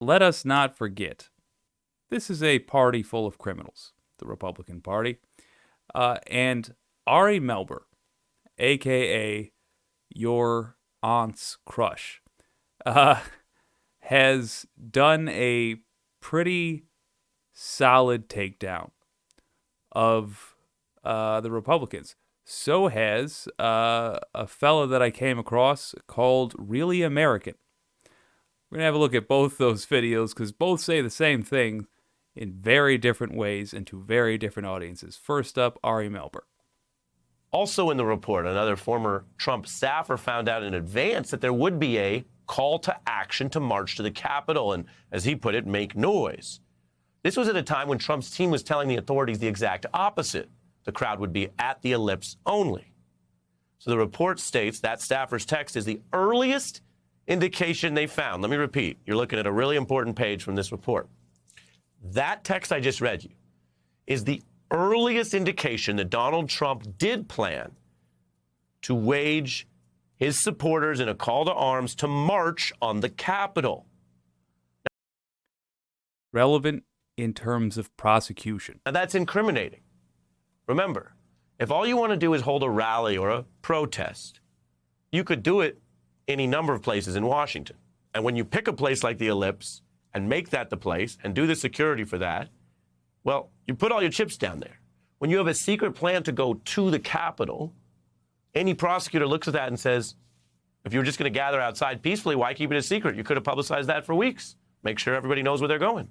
let us not forget, this is a party full of criminals, the Republican Party. And Ari Melber, a.k.a. your aunt's crush, has done a pretty solid takedown of the Republicans. So has a fella that I came across called ReallyAmerican. We're going to have a look at both those videos because both say the same thing in very different ways and to very different audiences. First up, Ari Melber. Also in the report, another former Trump staffer found out in advance that there would be a call to action to march to the Capitol and, as he put it, make noise. This was at a time when Trump's team was telling the authorities the exact opposite. The crowd would be at the ellipse only. So the report states that staffer's text is the earliest indication they found. Let me repeat. You're looking at a really important page from this report. That text I just read you is the earliest indication that Donald Trump did plan to wage his supporters in a call to arms to march on the Capitol. Relevant in terms of prosecution. Now, that's incriminating. Remember, if all you want to do is hold a rally or a protest, you could do it any number of places in Washington. And when you pick a place like the Ellipse and make that the place and do the security for that, well, you put all your chips down there. When you have a secret plan to go to the Capitol, any prosecutor looks at that and says, if you were just going to gather outside peacefully, why keep it a secret? You could have publicized that for weeks. Make sure everybody knows where they're going.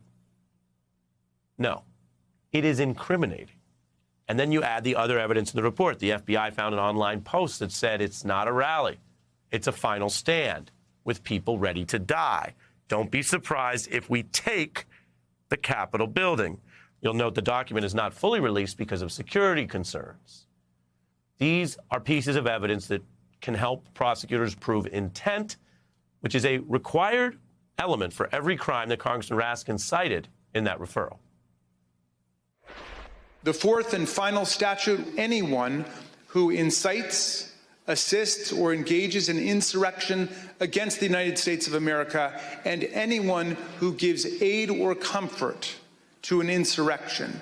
No, it is incriminating. And then you add the other evidence in the report. The FBI found an online post that said it's not a rally. It's a final stand with people ready to die. Don't be surprised if we take the Capitol building. You'll note the document is not fully released because of security concerns. These are pieces of evidence that can help prosecutors prove intent, which is a required element for every crime that Congressman Raskin cited in that referral. The fourth and final statute, anyone who incites, assists, or engages in insurrection against the United States of America, and anyone who gives aid or comfort to an insurrection.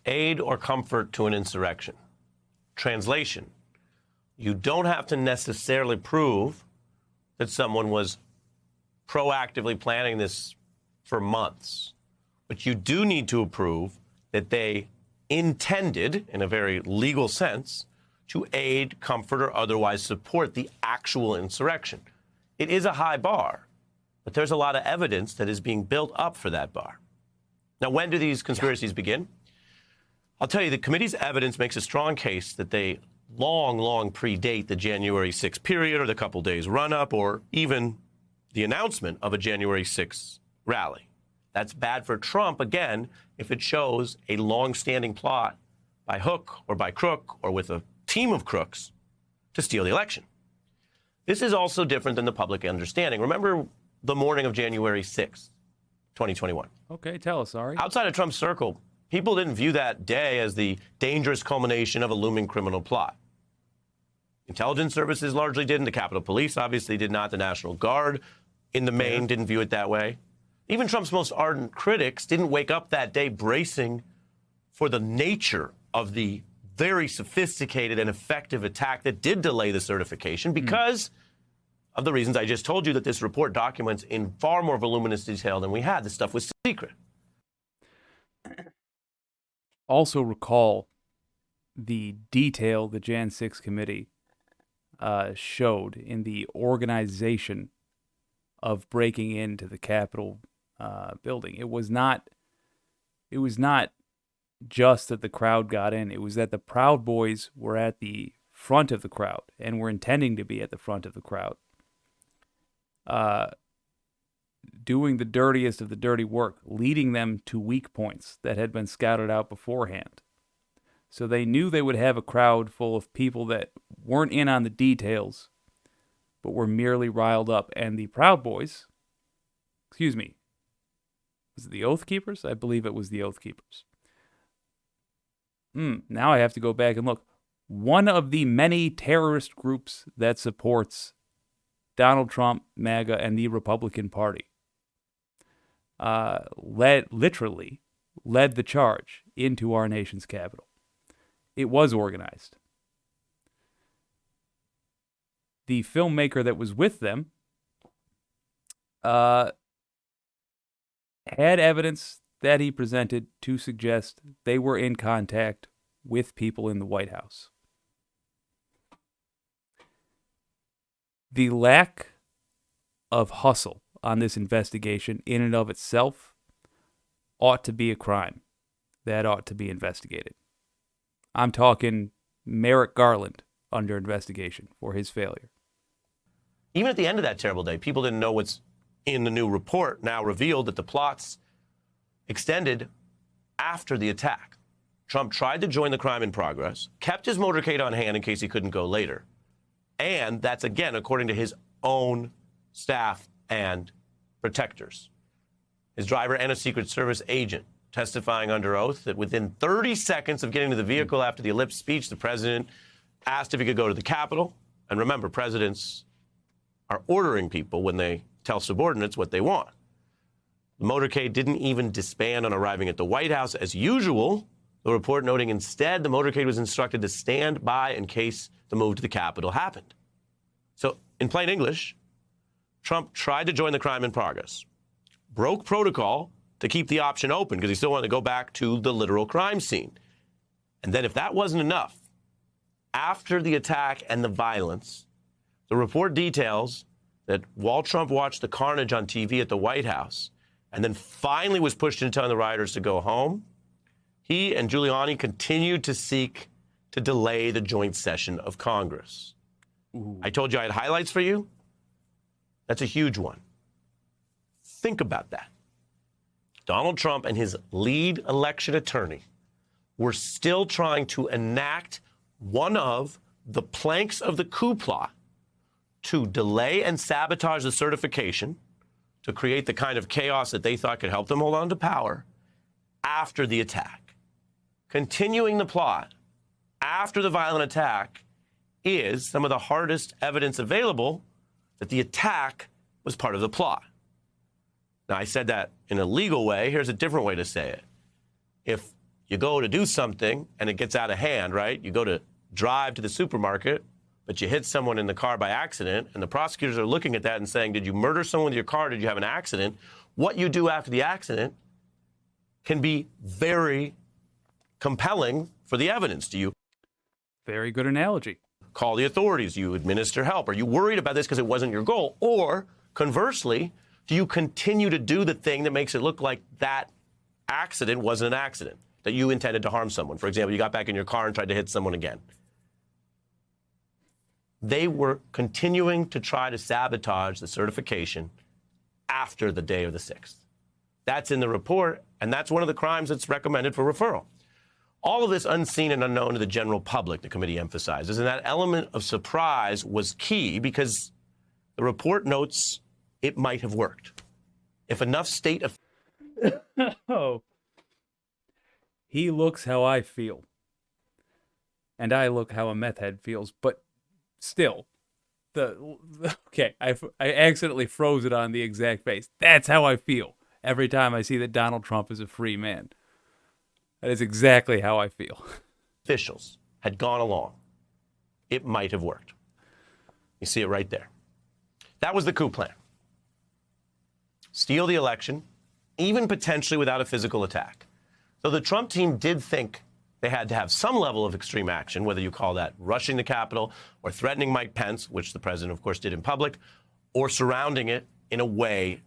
Aid or comfort to an insurrection. Translation: you don't have to necessarily prove that someone was proactively planning this for months, but you do need to prove that they intended, in a very legal sense, to aid, comfort, or otherwise support the actual insurrection. It is a high bar, but there's a lot of evidence that is being built up for that bar. Now, when do these conspiracies begin? I'll tell you, the committee's evidence makes a strong case that they long predate the January 6th period or the couple days run-up or even the announcement of a January 6th rally. That's bad for Trump, again, if it shows a long-standing plot by hook or by crook or with a team of crooks to steal the election. This is also different than the public understanding. Remember the morning of January 6th, 2021. Okay, tell us, Ari. Outside of Trump's circle, people didn't view that day as the dangerous culmination of a looming criminal plot. Intelligence services largely didn't. The Capitol Police obviously did not. The National Guard, in the main, didn't view it that way. Even Trump's most ardent critics didn't wake up that day bracing for the nature of the very sophisticated and effective attack that did delay the certification because of the reasons I just told you that this report documents in far more voluminous detail than we had. This stuff was secret. Also recall the detail the Jan 6 committee showed in the organization of breaking into the Capitol building. It was not just that the crowd got in. It was that the Proud Boys were at the front of the crowd and were intending to be at the front of the crowd, doing the dirtiest of the dirty work, leading them to weak points that had been scouted out beforehand. So they knew they would have a crowd full of people that weren't in on the details, but were merely riled up. And the Proud Boys, was it the Oath Keepers? I believe it was the Oath Keepers. Now I have to go back and look. One of the many terrorist groups that supports Donald Trump, MAGA, and the Republican Party. literally led the charge into our nation's capital. It was organized. The filmmaker that was with them had evidence that he presented to suggest they were in contact with people in the White House. The lack of hustle on this investigation in and of itself ought to be a crime that ought to be investigated. I'm talking Merrick Garland under investigation for his failure. Even at the end of that terrible day, people didn't know what's in the new report, now revealed that the plots extended after the attack. Trump tried to join the crime in progress, kept his motorcade on hand in case he couldn't go later. And that's, again, according to his own staff and protectors. His driver and a Secret Service agent testifying under oath that within 30 seconds of getting to the vehicle after the ellipse speech, the president asked if he could go to the Capitol. And remember, presidents are ordering people when they tell subordinates what they want. The motorcade didn't even disband on arriving at the White House as usual, the report noting instead the motorcade was instructed to stand by in case the move to the Capitol happened. So, in plain English, Trump tried to join the crime in progress, broke protocol to keep the option open because he still wanted to go back to the literal crime scene. And then if that wasn't enough, after the attack and the violence, the report details that while Trump watched the carnage on TV at the White House and then finally was pushed into telling the rioters to go home, he and Giuliani continued to seek to delay the joint session of Congress. Ooh. I told you I had highlights for you. That's a huge one. Think about that. Donald Trump and his lead election attorney were still trying to enact one of the planks of the coup plot to delay and sabotage the certification, to create the kind of chaos that they thought could help them hold on to power after the attack. Continuing the plot after the violent attack is some of the hardest evidence available that the attack was part of the plot. Now, I said that in a legal way. Here's a different way to say it. If you go to do something and it gets out of hand, right? You go to drive to the supermarket, but you hit someone in the car by accident, and the prosecutors are looking at that and saying, did you murder someone with your car? Did you have an accident? What you do after the accident can be very compelling for the evidence. Do you? Very good analogy. Call the authorities? You administer help? Are you worried about this because it wasn't your goal? Or conversely, do you continue to do the thing that makes it look like that accident wasn't an accident, that you intended to harm someone? For example, you got back in your car and tried to hit someone again. They were continuing to try to sabotage the certification after the day of the 6th. That's in the report, and that's one of the crimes that's recommended for referral. All of this unseen and unknown to the general public, the committee emphasizes, and that element of surprise was key because the report notes it might have worked. If enough state of... Oh. He looks how I feel. And I look how a meth head feels, but still, okay, I accidentally froze it on the exact face. That's how I feel every time I see that Donald Trump is a free man. That is exactly how I feel. Officials had gone along. It might have worked. You see it right there. That was the coup plan. Steal the election, even potentially without a physical attack. So the Trump team did think they had to have some level of extreme action, whether you call that rushing the Capitol or threatening Mike Pence, which the president, of course, did in public, or surrounding it in a way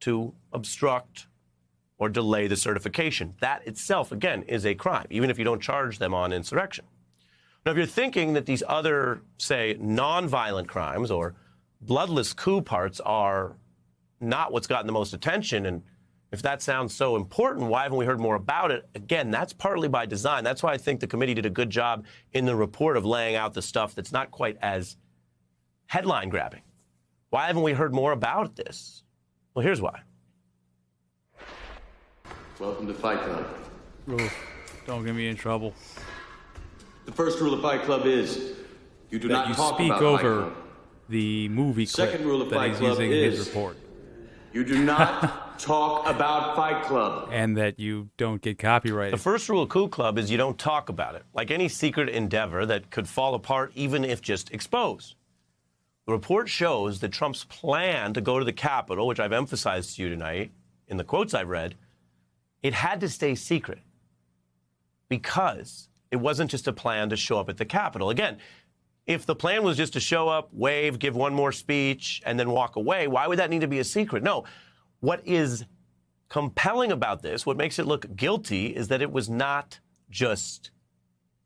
to obstruct or delay the certification. That itself, again, is a crime, even if you don't charge them on insurrection. Now, if you're thinking that these other, say, nonviolent crimes or bloodless coup parts are not what's gotten the most attention, and if that sounds so important, why haven't we heard more about it? Again, that's partly by design. That's why I think the committee did a good job in the report of laying out the stuff that's not quite as headline grabbing. Why haven't we heard more about this? Well, here's why. Welcome to Fight Club. Ooh, don't get me in trouble. The first rule of Fight Club is you do not talk speak about over Fight Club. the movie clip Second rule of that Fight he's Club using in his is report. you do not talk about Fight Club. And that you don't get copyrighted. The first rule of COUP Club is you don't talk about it, like any secret endeavor that could fall apart even if just exposed. The report shows that Trump's plan to go to the Capitol, which I've emphasized to you tonight in the quotes I've read, it had to stay secret because it wasn't just a plan to show up at the Capitol. Again, if the plan was just to show up, wave, give one more speech, and then walk away, why would that need to be a secret? No. What is compelling about this, what makes it look guilty, is that it was not just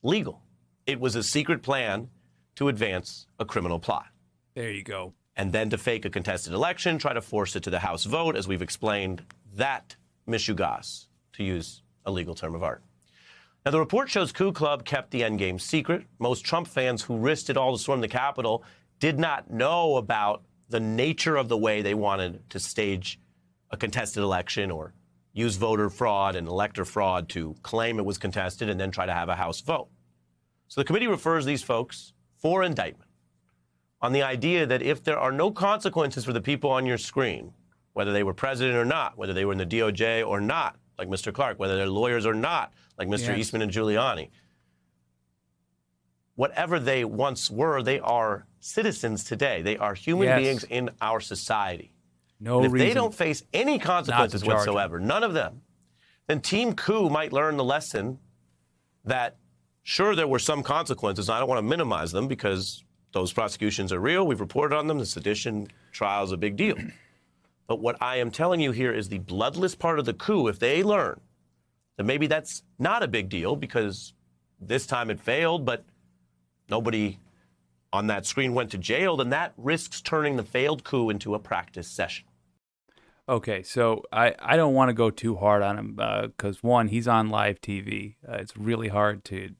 legal. It was a secret plan to advance a criminal plot. There you go. And then to fake a contested election, try to force it to the House vote, as we've explained, that mishugas, to use a legal term of art. Now, the report shows COUP Club kept the endgame secret. Most Trump fans who risked it all to storm the Capitol did not know about the nature of the way they wanted to stage a contested election or use voter fraud and elector fraud to claim it was contested and then try to have a House vote. So the committee refers these folks for indictment on the idea that if there are no consequences for the people on your screen, whether they were president or not, whether they were in the DOJ or not, like Mr. Clark, whether they're lawyers or not, like Mr. Eastman and Giuliani, whatever they once were, they are citizens today. They are human beings in our society. No if reason they don't face any consequences whatsoever, none of them, then Team COUP might learn the lesson that, sure, there were some consequences. I don't want to minimize them because those prosecutions are real. We've reported on them. The sedition trial is a big deal. But what I am telling you here is the bloodless part of the coup, if they learn that maybe that's not a big deal because this time it failed, but nobody on that screen went to jail, then that risks turning the failed coup into a practice session. Okay, so I don't want to go too hard on him because, one, he's on live TV. It's really hard to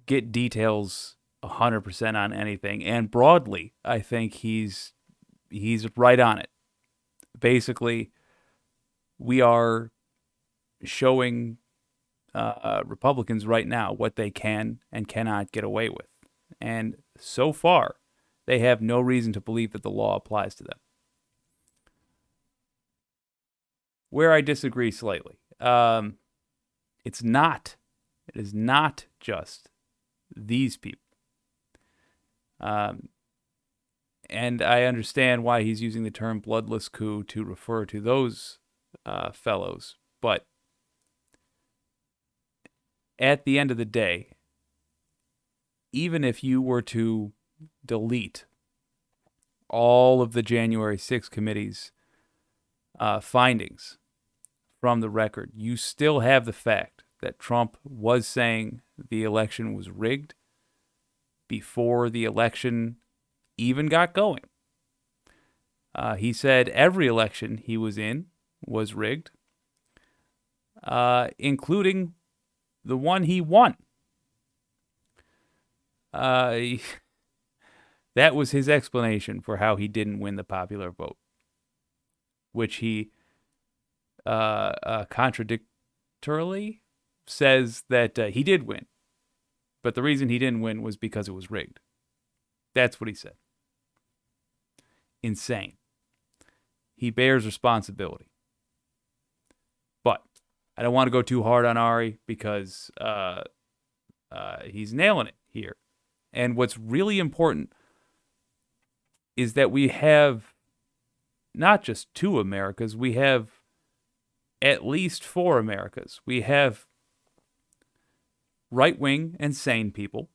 get details 100% on anything. And broadly, I think he's right on it. Basically, we are showing Republicans right now what they can and cannot get away with. And so far, they have no reason to believe that the law applies to them. Where I disagree slightly, it is not just these people. And I understand why he's using the term bloodless coup to refer to those fellows. But at the end of the day, even if you were to delete all of the January 6th committee's findings from the record, you still have the fact that Trump was saying the election was rigged before the election even got going. He said every election he was in was rigged, including the one he won. That was his explanation for how he didn't win the popular vote, which he contradictorily says that he did win. But the reason he didn't win was because it was rigged. That's what he said. Insane. He bears responsibility. But I don't want to go too hard on Ari because he's nailing it here. And what's really important is that we have not just two Americas, we have at least four Americas. We have right-wing and sane people,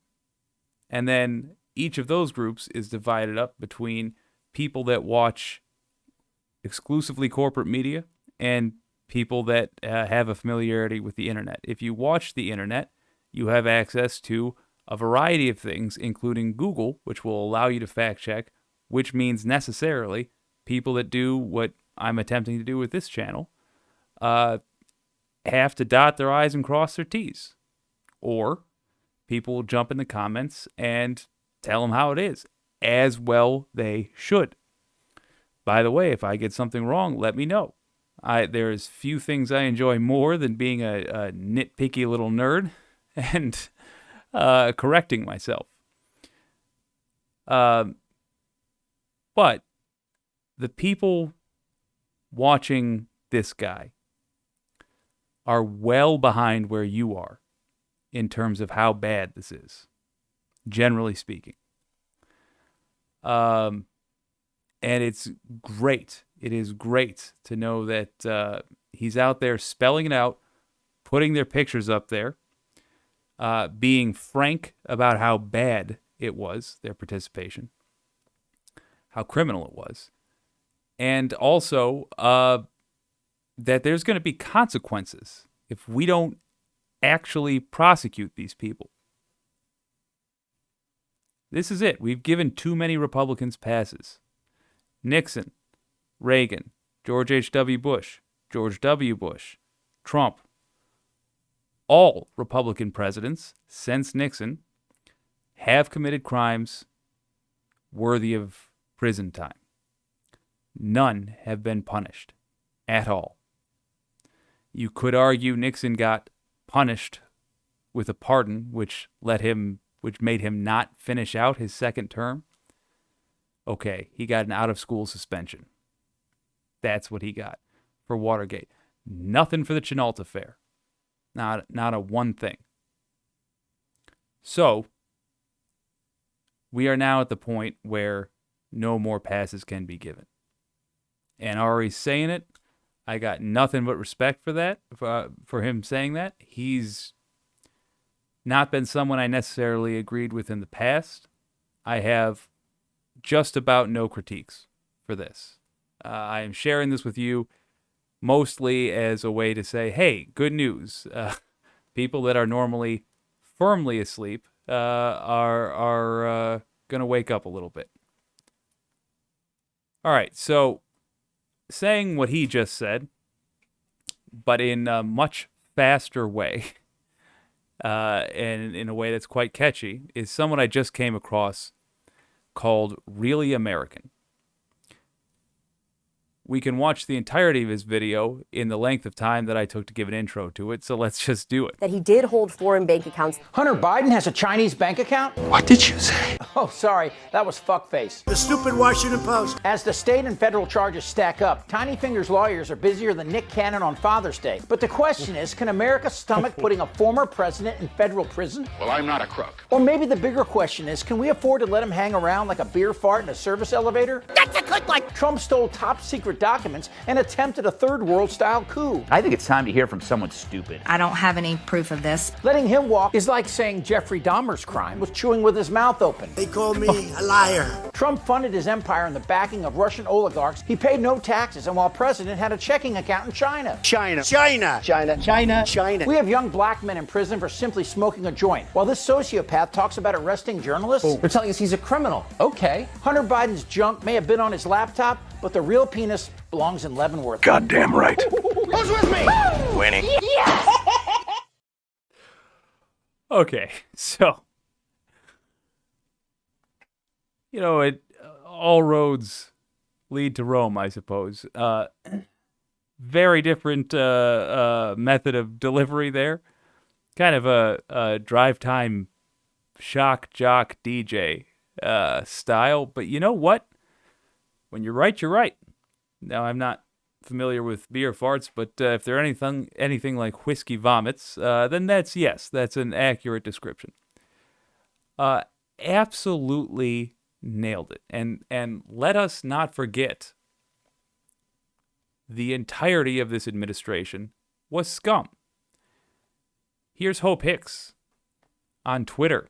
and then each of those groups is divided up between people that watch exclusively corporate media and people that have a familiarity with the internet. If you watch the internet, you have access to a variety of things, including Google, which will allow you to fact check, which means necessarily people that do what I'm attempting to do with this channel have to dot their I's and cross their T's. Or people will jump in the comments and tell them how it is, as well they should. By the way, if I get something wrong, let me know. There's few things I enjoy more than being a nitpicky little nerd and correcting myself. But the people watching this guy are well behind where you are in terms of how bad this is, generally speaking. And it's great. It is great to know that he's out there spelling it out, putting their pictures up there, being frank about how bad it was, their participation, how criminal it was, and also that there's going to be consequences if we don't actually prosecute these people. This is it. We've given too many Republicans passes. Nixon, Reagan, George H.W. Bush, George W. Bush, Trump. All Republican presidents since Nixon have committed crimes worthy of prison time. None have been punished at all. You could argue Nixon got punished with a pardon, which made him not finish out his second term. Okay, he got an out-of-school suspension. That's what he got for Watergate. Nothing for the Chenault affair. Not a one thing. So, we are now at the point where no more passes can be given. And Ari's saying it. I got nothing but respect for that, for him saying that. He's not been someone I necessarily agreed with in the past. I have just about no critiques for this. I am sharing this with you mostly as a way to say, hey, good news. People that are normally firmly asleep are going to wake up a little bit. All right, so saying what he just said, but in a much faster way, and in a way that's quite catchy, is someone I just came across called ReallyAmerican. We can watch the entirety of his video in the length of time that I took to give an intro to it, so let's just do it. That he did hold foreign bank accounts. Hunter Biden has a Chinese bank account? What did you say? Oh, sorry, that was fuckface. The stupid Washington Post. As the state and federal charges stack up, Tiny Fingers lawyers are busier than Nick Cannon on Father's Day. But the question is, can America stomach putting a former president in federal prison? Well, I'm not a crook. Or maybe the bigger question is, can we afford to let him hang around like a beer fart in a service elevator? That's a good one. Trump stole top secret documents and attempted a third world style coup. I think it's time to hear from someone stupid. I don't have any proof of this. Letting him walk is like saying Jeffrey Dahmer's crime was chewing with his mouth open. They called me a liar. Trump funded his empire in the backing of Russian oligarchs. He paid no taxes, and while president, had a checking account in China. China. We have young black men in prison for simply smoking a joint. While this sociopath talks about arresting journalists, they're telling us he's a criminal. Okay. Hunter Biden's junk may have been on his laptop, but the real penis belongs in Leavenworth. Goddamn right. Who's with me? Winning. Okay, so, all roads lead to Rome, I suppose. Very different method of delivery there. Kind of a drive time shock jock DJ style. But you know what? When you're right, you're right. Now, I'm not familiar with beer farts, but if they're anything like whiskey vomits, then that's an accurate description. Absolutely nailed it. And let us not forget, the entirety of this administration was scum. Here's Hope Hicks on Twitter.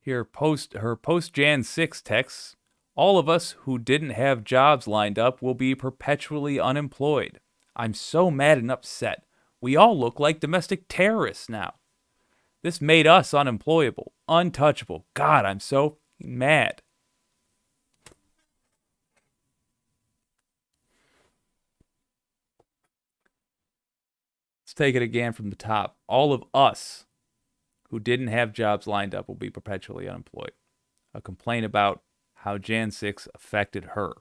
Her post-Jan 6 texts. All of us who didn't have jobs lined up will be perpetually unemployed. I'm so mad and upset. We all look like domestic terrorists now. This made us unemployable, untouchable. God, I'm so mad. Let's take it again from the top. All of us who didn't have jobs lined up will be perpetually unemployed. A complaint about how Jan 6 affected her.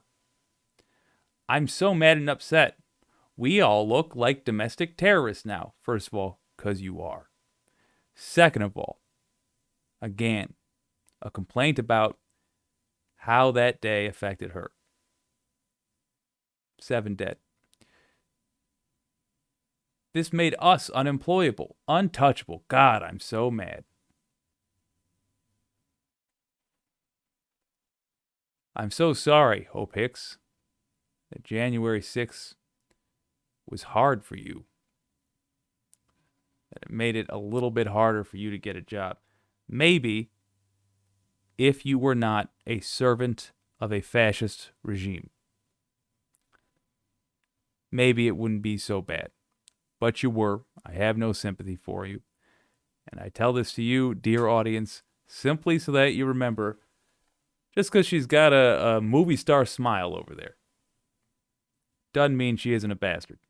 I'm so mad and upset. We all look like domestic terrorists now. First of all, because you are. Second of all, again, a complaint about how that day affected her. 7 dead. This made us unemployable, untouchable. God, I'm so mad. I'm so sorry, Hope Hicks, that January 6th was hard for you. That it made it a little bit harder for you to get a job. Maybe if you were not a servant of a fascist regime, maybe it wouldn't be so bad. But you were. I have no sympathy for you. And I tell this to you, dear audience, simply so that you remember, just because she's got a movie star smile over there doesn't mean she isn't a bastard.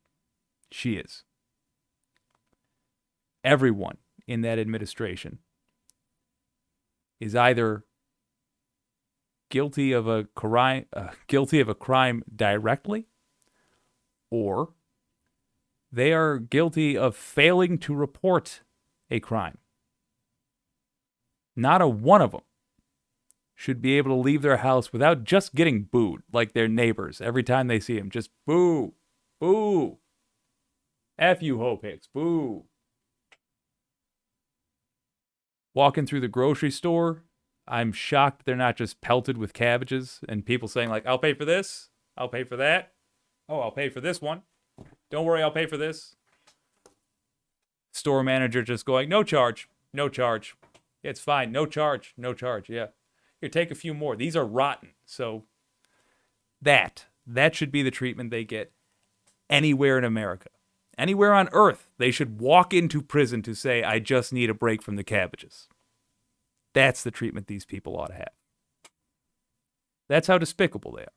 She is. Everyone in that administration is either guilty of a crime directly, or they are guilty of failing to report a crime. Not a one of them should be able to leave their house without just getting booed like their neighbors every time they see him. Just boo, boo. F you, Hope Hicks, boo. Walking through the grocery store, I'm shocked they're not just pelted with cabbages and people saying like, I'll pay for this, I'll pay for that. Oh, I'll pay for this one. Don't worry, I'll pay for this. Store manager just going, no charge, no charge. Yeah, it's fine, no charge, yeah. Here, take a few more. These are rotten. So that should be the treatment they get anywhere in America. Anywhere on earth, they should walk into prison to say, I just need a break from the cabbages. That's the treatment these people ought to have. That's how despicable they are.